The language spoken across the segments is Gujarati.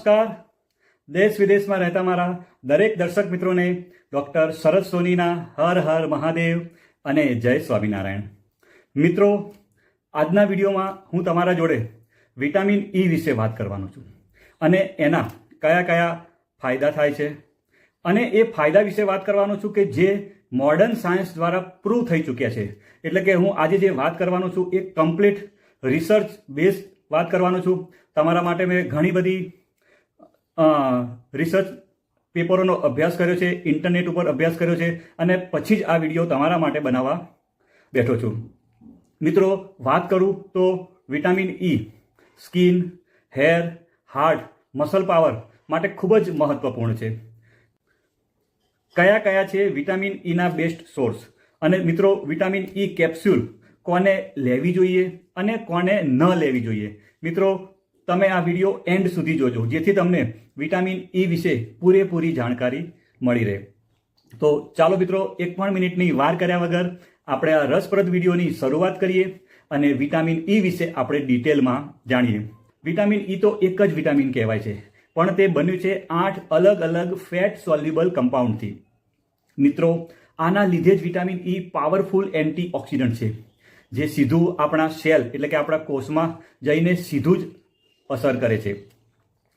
નમસ્કાર. દેશ વિદેશમાં રહેતા મારા દરેક દર્શક મિત્રોને ડૉક્ટર શરદ સોનીના હર હર મહાદેવ અને જય સ્વામિનારાયણ. મિત્રો, આજના વિડીયોમાં હું તમારા જોડે વિટામિન ઈ વિશે વાત કરવાનો છું અને એના કયા કયા ફાયદા થાય છે અને એ ફાયદા વિશે વાત કરવાનો છું કે જે મોડર્ન સાયન્સ દ્વારા પ્રૂવ થઈ ચૂક્યા છે. એટલે કે હું આજે જે વાત કરવાનો છું એ કમ્પ્લીટ રિસર્ચ બેઝ વાત કરવાનો છું. તમારા માટે મેં ઘણી બધી રિસર્ચ પેપરોનો અભ્યાસ કર્યો છે, ઇન્ટરનેટ ઉપર અભ્યાસ કર્યો છે અને પછી જ આ વિડીયો તમારા માટે બનાવવા બેઠો છું. મિત્રો, વાત કરું તો vitamin E skin, hair, heart, muscle power માટે ખૂબ જ મહત્વપૂર્ણ છે. કયા કયા છે વિટામિન ઈના બેસ્ટ સોર્સ? અને મિત્રો, વિટામિન ઈ કેપ્સ્યુલ કોને લેવી જોઈએ અને કોને ન લેવી જોઈએ? મિત્રો, તમે આ વિડીયો એન્ડ સુધી જોજો જેથી તમને વિટામિન ઈ વિશે પૂરેપૂરી જાણકારી મળી રહે. તો ચાલો મિત્રો, એક પણ મિનિટની વાર કર્યા વગર આપણે આ રસપ્રદ વિડીયોની શરૂઆત કરીએ અને વિટામિન ઈ વિશે આપણે ડિટેલમાં જાણીએ. વિટામિન ઈ તો એક જ વિટામિન કહેવાય છે, પણ તે બન્યું છે 8 અલગ અલગ ફેટ સોલ્યુબલ કમ્પાઉન્ડથી. મિત્રો, આના લીધે જ વિટામિન ઈ પાવરફુલ એન્ટીઓક્સિડન્ટ છે, જે સીધું આપણા સેલ એટલે કે આપણા કોષમાં જઈને સીધું જ અસર કરે છે.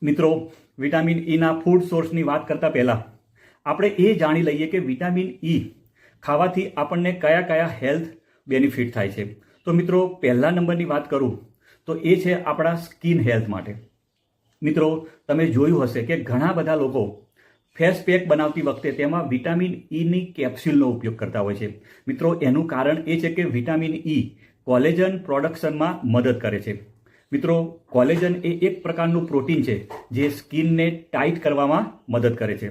મિત્રો, વિટામિન ઈના ફૂડ સોર્સની વાત કરતાં પહેલાં આપણે એ જાણી લઈએ કે વિટામિન ઈ ખાવાથી આપણને કયા કયા હેલ્થ બેનિફિટ થાય છે. તો મિત્રો, પહેલા નંબરની વાત કરું તો એ છે આપણા સ્કિન હેલ્થ માટે. મિત્રો, તમે જોયું હશે કે ઘણા બધા લોકો ફેસ પેક બનાવતી વખતે તેમાં વિટામિન ઈની કેપ્સ્યુલનો ઉપયોગ કરતા હોય છે. મિત્રો, એનું કારણ એ છે કે વિટામિન ઈ કોલેજન પ્રોડક્શનમાં મદદ કરે છે. મિત્રો, કોલેજન એ એક પ્રકારનું પ્રોટીન છે જે સ્કિનને ટાઈટ કરવામાં મદદ કરે છે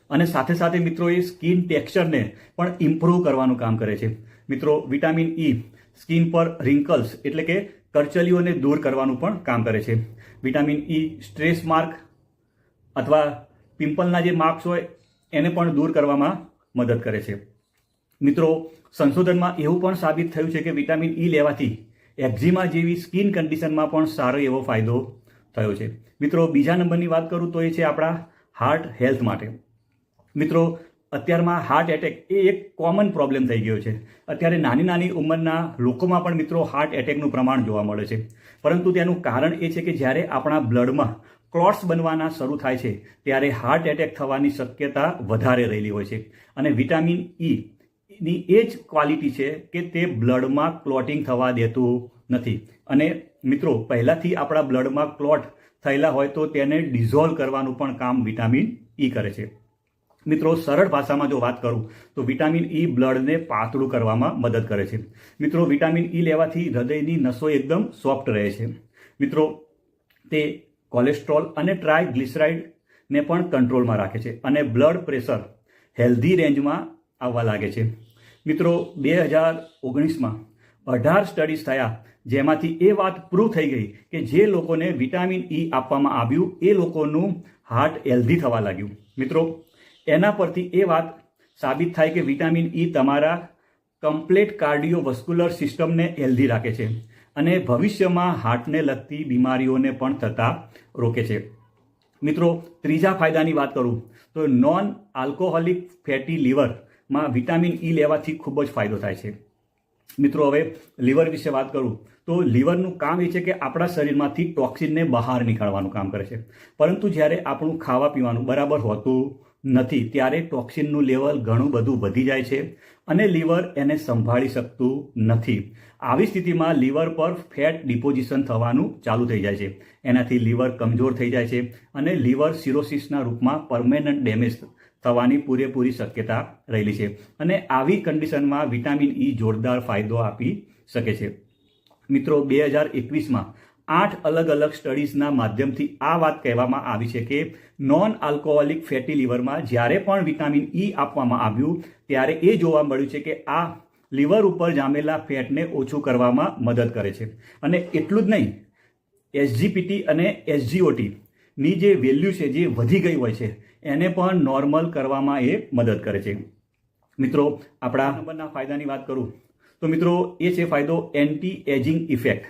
અને સાથે સાથે મિત્રો એ સ્કિન ટેક્સચરને પણ ઇમ્પ્રૂવ કરવાનું કામ કરે છે. મિત્રો, વિટામિન ઈ સ્કિન પર રિંકલ્સ એટલે કે કરચલીઓને દૂર કરવાનું પણ કામ કરે છે. વિટામિન ઈ સ્ટ્રેસ માર્ક અથવા પિમ્પલના જે માર્ક્સ હોય એને પણ દૂર કરવામાં મદદ કરે છે. મિત્રો, સંશોધનમાં એવું પણ સાબિત થયું છે કે વિટામિન ઈ લેવાથી એક્ઝિમા જેવી સ્કિન કન્ડિશનમાં પણ સારો એવો ફાયદો થયો છે. મિત્રો, બીજા નંબરની વાત કરું તો એ છે આપણા હાર્ટ હેલ્થ માટે. મિત્રો, અત્યારમાં હાર્ટ એટેક એ એક કોમન પ્રોબ્લેમ થઈ ગયો છે. અત્યારે નાની નાની ઉંમરના લોકોમાં પણ મિત્રો હાર્ટ એટેકનું પ્રમાણ જોવા મળે છે. પરંતુ તેનું કારણ એ છે કે જ્યારે આપણા બ્લડમાં ક્લોટ્સ બનવાના શરૂ થાય છે ત્યારે હાર્ટ એટેક થવાની શક્યતા વધારે રહેલી હોય છે. અને વિટામિન ઈ ની એ જ ક્વોલિટી છે કે તે બ્લડમાં ક્લોટિંગ થવા દેતું નથી. અને મિત્રો, પહેલાંથી આપણા બ્લડમાં ક્લોટ થયેલા હોય તો તેને ડિઝોલ્વ કરવાનું પણ કામ વિટામિન ઈ કરે છે. મિત્રો, સરળ ભાષામાં જો વાત કરું તો વિટામિન ઈ બ્લડને પાતળું કરવામાં મદદ કરે છે. મિત્રો, વિટામિન ઈ લેવાથી હૃદયની નસો એકદમ સોફ્ટ રહે છે. મિત્રો, તે કોલેસ્ટ્રોલ અને ટ્રાયગ્લિસરાઇડને પણ કંટ્રોલમાં રાખે છે અને બ્લડ પ્રેશર હેલ્ધી રેન્જમાં આવવા લાગે છે. મિત્રો, 2019માં 18 સ્ટડીઝ થયા જેમાંથી એ વાત પ્રૂવ થઈ ગઈ કે જે લોકોને વિટામિન ઈ આપવામાં આવ્યું એ લોકોનું હાર્ટ હેલ્ધી થવા લાગ્યું. મિત્રો, એના પરથી એ વાત સાબિત થાય કે વિટામિન ઈ તમારા કમ્પ્લીટ કાર્ડિયોવસ્ક્યુલર સિસ્ટમને હેલ્ધી રાખે છે અને ભવિષ્યમાં હાર્ટને લગતી બીમારીઓને પણ થતા રોકે છે. મિત્રો, ત્રીજા ફાયદાની વાત કરું તો નોન આલ્કોહોલિક ફેટી લીવરમાં વિટામિન ઈ લેવાથી ખૂબ જ ફાયદો થાય છે. મિત્રો, હવે લીવર વિશે વાત કરું તો લીવરનું કામ એ છે કે આપણા શરીરમાંથી ટોક્સિનને બહાર નીકાળવાનું કામ કરે છે. પરંતુ જ્યારે આપણું ખાવા પીવાનું બરાબર હોતું નથી ત્યારે ટોક્સિનનું લેવલ ઘણું બધું વધી જાય છે અને લીવર એને સંભાળી શકતું નથી. આવી સ્થિતિમાં લીવર પર ફેટ ડિપોઝિશન થવાનું ચાલુ થઈ જાય છે. એનાથી લીવર કમજોર થઈ જાય છે અને લીવર સિરોસિસના રૂપમાં પરમેનન્ટ ડેમેજ થવાની પૂરેપૂરી શક્યતા રહેલી છે. અને આવી કન્ડિશનમાં વિટામિન ઈ જોરદાર ફાયદો આપી શકે છે. મિત્રો, 2021માં 8 અલગ અલગ સ્ટડીઝના માધ્યમથી આ વાત કહેવામાં આવી છે કે નોન આલ્કોહોલિક ફેટી લીવરમાં જ્યારે પણ વિટામિન ઈ આપવામાં આવ્યું ત્યારે એ જોવા મળ્યું છે કે આ લીવર ઉપર જામેલા ફેટને ઓછું કરવામાં મદદ કરે છે. અને એટલું જ નહીં, એસજીપીટી અને એસજીઓટીની જે વેલ્યુ છે જે વધી ગઈ હોય છે એને પણ નોર્મલ કરવામાં એ મદદ કરે છે. મિત્રો, આપણા નંબરના ફાયદાની વાત કરું તો મિત્રો એ છે ફાયદો એન્ટી એજિંગ ઇફેક્ટ.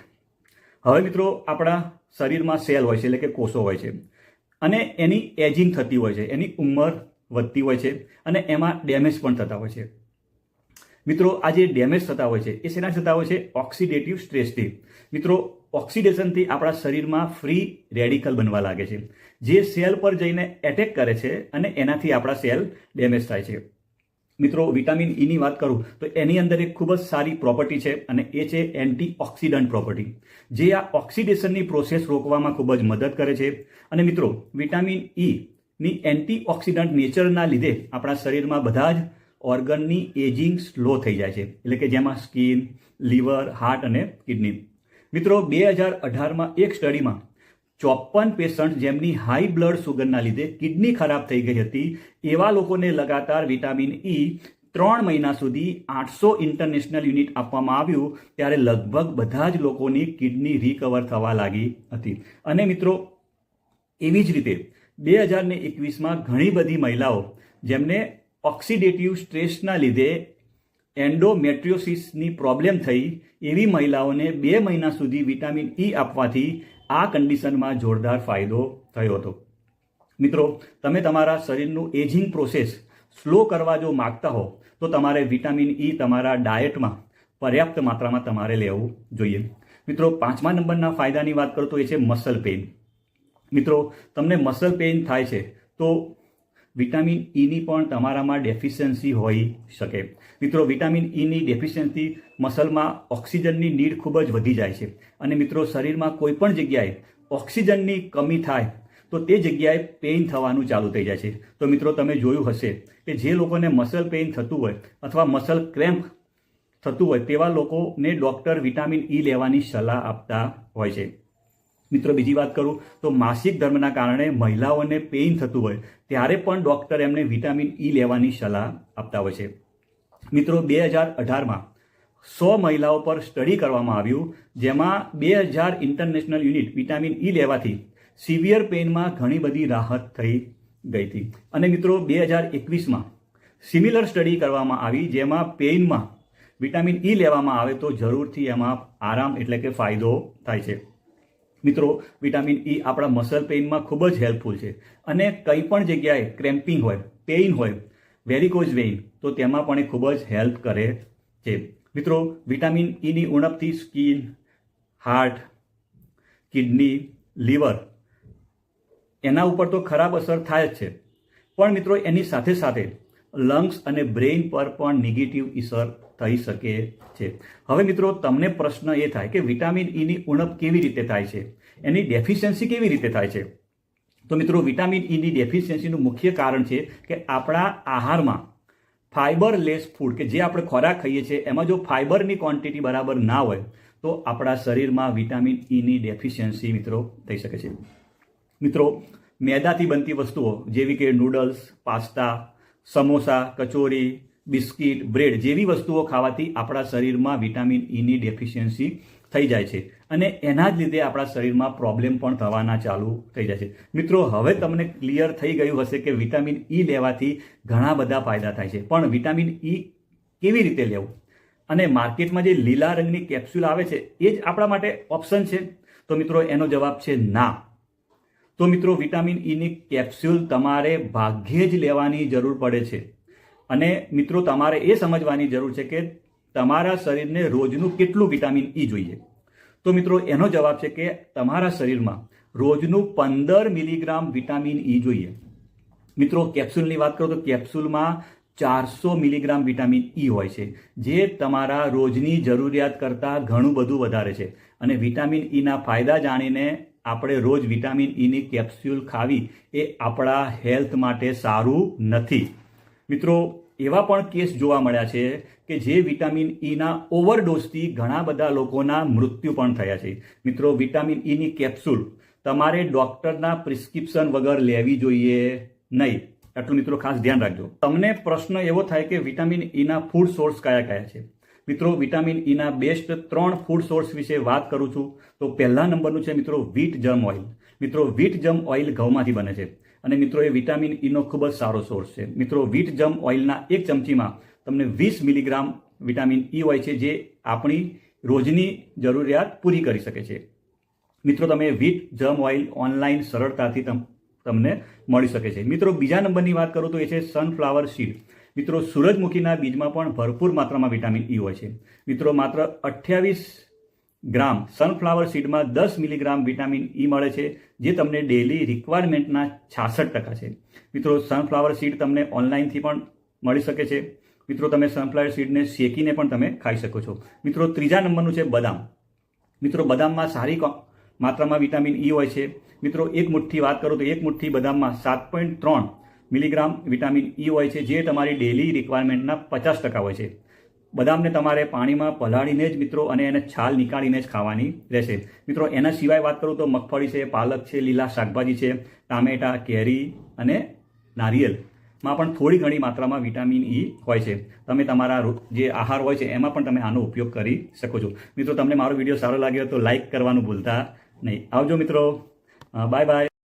હવે મિત્રો, આપણા શરીરમાં સેલ હોય છે, એટલે કે કોષો હોય છે, અને એની એજિંગ થતી હોય છે, એની ઉંમર વધતી હોય છે, અને એમાં ડેમેજ પણ થતા હોય છે. મિત્રો, આ જે ડેમેજ થતા હોય છે એ શેના થતા હોય છે? ઓક્સિડેટિવ સ્ટ્રેસથી. મિત્રો, ઓક્સિડેશનથી આપણા શરીરમાં ફ્રી રેડિકલ બનવા લાગે છે, જે સેલ પર જઈને એટેક કરે છે અને એનાથી આપણા સેલ ડેમેજ થાય છે. મિત્રો, વિટામિન ઈની વાત કરું તો એની અંદર એક ખૂબ જ સારી પ્રોપર્ટી છે, અને એ છે એન્ટીઓક્સિડન્ટ પ્રોપર્ટી, જે આ ઓક્સિડેશનની પ્રોસેસ રોકવામાં ખૂબ જ મદદ કરે છે. અને મિત્રો, વિટામિન ઈની એન્ટીઓક્સિડન્ટ નેચરના લીધે આપણા શરીરમાં બધા જ ઓર્ગનની એજિંગ સ્લો થઈ જાય છે, એટલે કે જેમાં સ્કિન, લીવર, હાર્ટ અને કિડની. મિત્રો, 2018માં એક સ્ટડીમાં 54 પેશન્ટ જેમની હાઈ બ્લડ સુગરના લીધે કિડની ખરાબ થઈ ગઈ હતી, એવા લોકોને લગાતાર વિટામિન ઈ 3 મહિના સુધી 800 ઇન્ટરનેશનલ યુનિટ આપવામાં આવ્યું, ત્યારે લગભગ બધા જ લોકોની કિડની રિકવર થવા લાગી હતી. અને મિત્રો, એવી જ રીતે 2021માં ઘણી બધી મહિલાઓ જેમને ઓક્સિડેટિવ સ્ટ્રેસના લીધે એન્ડોમેટ્રિયોસિસની પ્રોબ્લેમ થઈ, એવી મહિલાઓને 2 મહિના સુધી વિટામિન ઈ આપવાથી આ કન્ડિશનમાં જોરદાર ફાયદો થયો હતો. મિત્રો, તમે તમારા શરીરનું એજિંગ પ્રોસેસ સ્લો કરવા જો માગતા હો તો તમારે વિટામિન ઈ તમારા ડાયટમાં પર્યાપ્ત માત્રામાં તમારે લેવું જોઈએ. મિત્રો, 5મા નંબરના ફાયદાની વાત કરું તો એ છે મસલ પેઇન. મિત્રો, તમને મસલ પેઇન થાય છે તો વિટામિન ઈની પણ તમારામાં ડેફિશિયન્સી હોઈ શકે. મિત્રો, વિટામિન ઈની ડેફિશિયન્સી મસલમાં ઓક્સિજનની નીડ ખૂબ જ વધી જાય છે, અને મિત્રો, શરીરમાં કોઈ પણ જગ્યાએ ઓક્સિજનની કમી થાય તો તે જગ્યાએ પેઇન થવાનું ચાલુ થઈ જાય છે. તો મિત્રો, તમે જોયું હશે કે જે લોકોને મસલ પેઇન થતું હોય અથવા મસલ ક્રેમ્પ થતું હોય તેવા લોકોને ડૉક્ટર વિટામિન ઈ લેવાની સલાહ આપતા હોય છે. મિત્રો, બીજી વાત કરું તો માસિક ધર્મના કારણે મહિલાઓને પેઇન થતું હોય ત્યારે પણ ડૉક્ટર એમને વિટામિન ઈ લેવાની સલાહ આપતા હોય છે. મિત્રો, 2018માં 100 મહિલાઓ પર સ્ટડી કરવામાં આવ્યું, જેમાં 2000 ઇન્ટરનેશનલ યુનિટ વિટામિન ઈ લેવાથી સિવિયર પેઇનમાં ઘણી બધી રાહત થઈ ગઈ હતી. અને મિત્રો, 2021માં સિમિલર સ્ટડી કરવામાં આવી, જેમાં પેઇનમાં વિટામિન ઈ લેવામાં આવે તો જરૂરથી એમાં આરામ એટલે કે ફાયદો થાય છે. મિત્રો, વિટામિન ઈ આપણા મસલ પેઇનમાં ખૂબ જ હેલ્પફુલ છે, અને કંઈ પણ જગ્યાએ ક્રેમ્પિંગ હોય, પેઇન હોય, વેરિકોઝ વેઇન, તો તેમાં પણ એ ખૂબ જ હેલ્પ કરે છે. મિત્રો, વિટામિન ઈની ઉણપથી સ્કિન, હાર્ટ, કિડની, લીવર એના ઉપર તો ખરાબ અસર થાય જ છે, પણ મિત્રો, એની સાથે સાથે લંગ્સ અને બ્રેઇન પર પણ નેગેટિવ અસર થઈ શકે છે. હવે મિત્રો, તમને પ્રશ્ન એ થાય કે વિટામિન ઈની ઉણપ કેવી રીતે થાય છે, એની ડેફિશિયન્સી કેવી રીતે થાય છે? તો મિત્રો, વિટામિન ઈની ડેફિશિયન્સીનું મુખ્ય કારણ છે કે આપણા આહારમાં ફાઇબરલેસ ફૂડ, કે જે આપણે ખોરાક ખાઈએ છીએ એમાં જો ફાઇબરની ક્વોન્ટિટી બરાબર ના હોય તો આપણા શરીરમાં વિટામિન ઈની ડેફિશિયન્સી મિત્રો થઈ શકે છે. મિત્રો, મેદાથી બનતી વસ્તુઓ જેવી કે noodles, pasta, samosa, kachori, biscuit, bread જેવી વસ્તુઓ ખાવાથી આપણા શરીરમાં વિટામિન ઈની ડેફિશિયન્સી થઈ જાય છે, અને એના જ લીધે આપણા શરીરમાં પ્રોબ્લેમ પણ થવાના ચાલુ થઈ જાય છે. મિત્રો, હવે તમને ક્લિયર થઈ ગયું હશે કે વિટામિન ઈ લેવાથી ઘણા બધા ફાયદા થાય છે, પણ વિટામિન ઈ કેવી રીતે લેવું, અને માર્કેટમાં જે લીલા રંગની કેપ્સ્યુલ આવે છે એ જ આપણા માટે ઓપ્શન છે? તો મિત્રો, એનો જવાબ છે ના. તો મિત્રો, વિટામિન ઈની કેપ્સ્યુલ તમારે ભાગ્યે જ લેવાની જરૂર પડે છે, અને મિત્રો, તમારે એ સમજવાની જરૂર છે કે તમારા શરીરને રોજનું કેટલું વિટામિન ઈ જોઈએ. તો મિત્રો, એનો જવાબ છે કે તમારા શરીરમાં રોજનું 15 મિલીગ્રામ વિટામિન ઈ જોઈએ. મિત્રો, કેપ્સ્યુલની વાત કરો તો કેપ્સ્યુલમાં 400 મિલીગ્રામ વિટામિન ઈ હોય છે, જે તમારા રોજની જરૂરિયાત કરતાં ઘણું બધું વધારે છે. અને વિટામિન ઈના ફાયદા જાણીને આપણે રોજ વિટામિન ઈની કેપ્સ્યુલ ખાવી એ આપણા હેલ્થ માટે સારું નથી. મિત્રો, એવા પણ કેસ જોવા મળ્યા છે કે જે વિટામિન ઈના ઓવરડોઝથી ઘણા બધા લોકોના મૃત્યુ પણ થયા છે. મિત્રો, વિટામિન ઈની કેપ્સ્યુલ તમારે ડૉક્ટરના પ્રિસ્ક્રિપ્શન વગર લેવી જોઈએ નહીં. એટલું મિત્રો ખાસ ધ્યાન રાખજો. તમને પ્રશ્ન એવો થાય કે વિટામિન ઈના ફૂડ સોર્સ કયા કયા છે? મિત્રો, વિટામિન ઈના બેસ્ટ 3 ફૂડ સોર્સ વિશે વાત કરું છું તો પહેલા નંબરનું છે મિત્રો વ્હીટ જર્મ ઓઇલ. મિત્રો, વ્હીટ જર્મ ઓઇલ ઘઉંમાંથી બને છે, અને મિત્રો, એ વિટામિન ઈનો ખૂબ જ સારો સોર્સ છે. મિત્રો, વ્હીટ જર્મ ઓઇલના 1 ચમચીમાં તમને 20 મિલીગ્રામ વિટામિન ઈ હોય છે, જે આપણી રોજની જરૂરિયાત પૂરી કરી શકે છે. મિત્રો તમે વ્હીટ જર્મ ઓઇલ ઓનલાઈન સરળતાથી તમને મળી શકે છે. મિત્રો બીજા નંબરની વાત કરું તો એ છે સનફ્લાવર સીડ. મિત્રો સૂરજમુખીના બીજમાં પણ ભરપૂર માત્રામાં વિટામિન ઈ હોય છે. મિત્રો માત્ર 28 ગ્રામ સનફ્લાવર સીડમાં 10 મિલીગ્રામ વિટામિન ઈ મળે છે, જે તમને ડેલી રિક્વાયરમેન્ટના 66% છે. મિત્રો સનફ્લાવર સીડ તમને ઓનલાઈનથી પણ મળી શકે છે. મિત્રો તમે સનફ્લાવર સીડને શેકીને પણ તમે ખાઈ શકો છો. મિત્રો ત્રીજા નંબરનું છે બદામ. મિત્રો બદામમાં સારી માત્રામાં વિટામિન ઈ હોય છે. મિત્રો એક મુઠ્ઠી વાત કરું તો એક મુઠ્ઠી બદામમાં 7.3 મિલીગ્રામ વિટામિન ઈ હોય છે, જે તમારી ડેલી રિક્વાયરમેન્ટના 50% હોય છે. બદામને તમારે પાણીમાં પલાળીને જ મિત્રો અને એને છાલ નીકાળીને જ ખાવાની રહેશે. મિત્રો એના સિવાય વાત કરું તો મગફળી છે, પાલક છે, લીલા શાકભાજી છે, ટામેટા, કેરી અને નારિયેળમાં પણ થોડી ઘણી માત્રામાં વિટામિન ઈ હોય છે. તમે તમારા જે આહાર હોય છે એમાં પણ તમે આનો ઉપયોગ કરી શકો છો. મિત્રો તમને મારો વિડીયો સારો લાગ્યો તો લાઈક કરવાનું ભૂલતા નહીં. આવજો મિત્રો, બાય બાય.